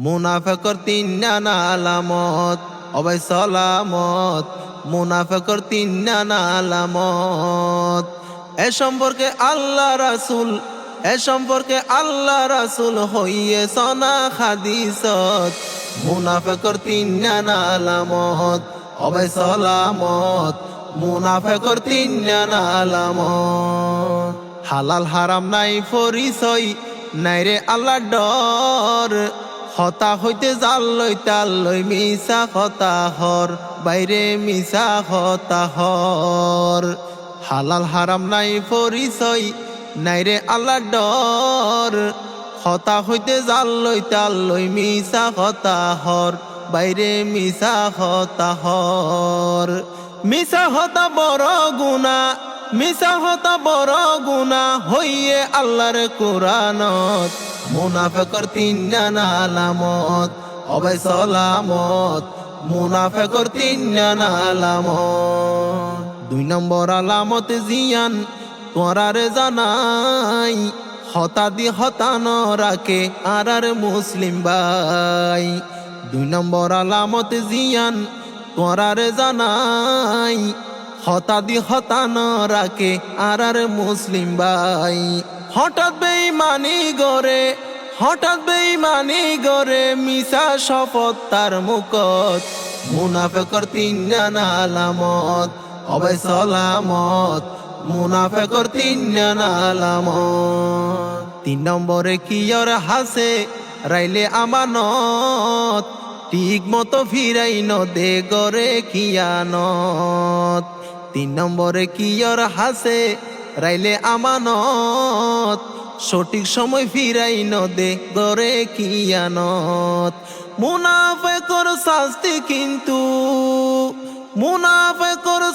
মুনাফিকর তিন নানা আলামত, অবাই সালামত। মুনাফিকর তিন নানা আলামত। এ সম্পর্কে আল্লাহ রাসূল হইয়ে সনা হাদিসত। মুনাফিকর তিন নানা আলামত, অবাই সালামত। মুনাফিকর তিন নানা আলামত। হালাল হারাম নাই পরিচয়, নাই রে আল্লাহ ডর। হতা হইতে জাল লই তাল লই মিছা হতা হর, বাইরে মিছা হতা হর। হালাল হারাম নাই পরিচয়, নাই রে আল্লাহ ডর। হতা হইতে জাল লই তাল লই মিছা হতা হর, বাইরে মিছা হতা হর। মিছা হতা বড় গুনা, মিছা হতা বড় গুনা হইয়ে আল্লাহর কোরআনত। মুনাফিকর তিন নানা আলামত, অবাই সালামত। মুনাফিকর তিন নানা আলামত। দুই নম্বর আলামত জিয়ান তোরারে জানাই, হতাদি হতান রাখে আর মুসলিম ভাই। দুই নম্বর আলামত জিয়ান তোরারে জানাই, হতাদি হতান রাখে আর মুসলিম ভাই। হঠাৎ বেঈমানি গরে মিছা শপথ তার মুখত। মুনাফিকর তিন নানা আলামত, অবাই সালামত। মুনাফিকর তিন নানা আলামত। তিন নম্বরে কিয়র হাসে রাইলে আমানত, ঠিক মতো ফিরাই ন দে গরে খিয়ানত। তিন নম্বরে কিয়র হাসে রাইলে আমানত, সঠিক সময় ফিরাই ন দে গরে খিয়ানত। মুনাফিকর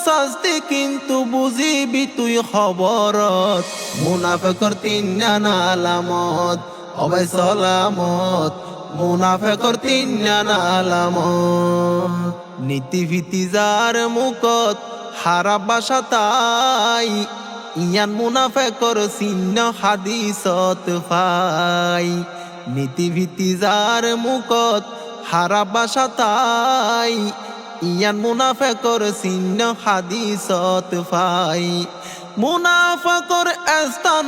শাস্তি কিন্তু বুঝিবি তুই খবরত। মুনাফিকর তিন নানা আলামত, অবাই সালামত। মুনাফিকর তিন নানা আলামত। নীতি ভীতি যার মুখত হারা বাসা তাই, ইয়ান মুনাফিকর চিহ্ন হাদিসত পাই। নীতি ভীতি যার মুখত হারা বাসা তাই, ইয়ান মুনাফিকর চিহ্ন হাদিসত পাই। মুনাফিকর স্থান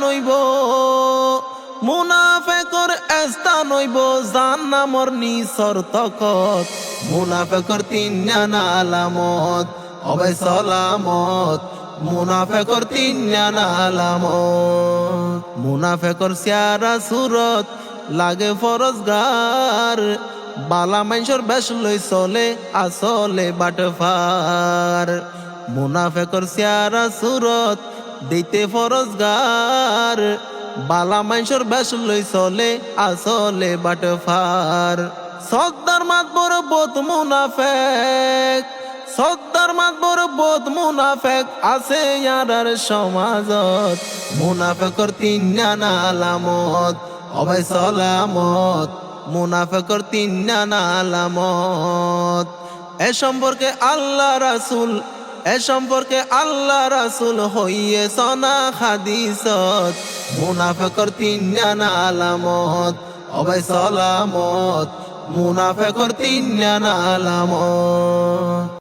হইব জাহান্নামর নিচর তখত। মুনাফিকর তিন নানা আলামত, অবাই সালামত। মুনাফিকর তিন নানা আলামত। মুনাফিকর চেহারা সুরত লাগে ফরজগার, বালা মাইনসর বেশ লই চলে আসলে বাটফার। মুনাফিকর চেহারা সুরত দিতে ফরজগার, বালা মাইনসর বেশ লই চলে আসলে বাটফার। সদ্দার মাতবর বোধ মুনাফিক আছে ইয়ার সমাজত। মুনাফিকর তিন নানা আলামত, অবাই সালামত। মুনাফিকর তিন নানা আলামত। এ সম্পর্কে আল্লাহ রাসূল হইয়ে সনা হাদিসত। মুনাফিকর তিন নানা আলামত, অবাই সালামত। মুনাফিকর তিন নানা আলামত।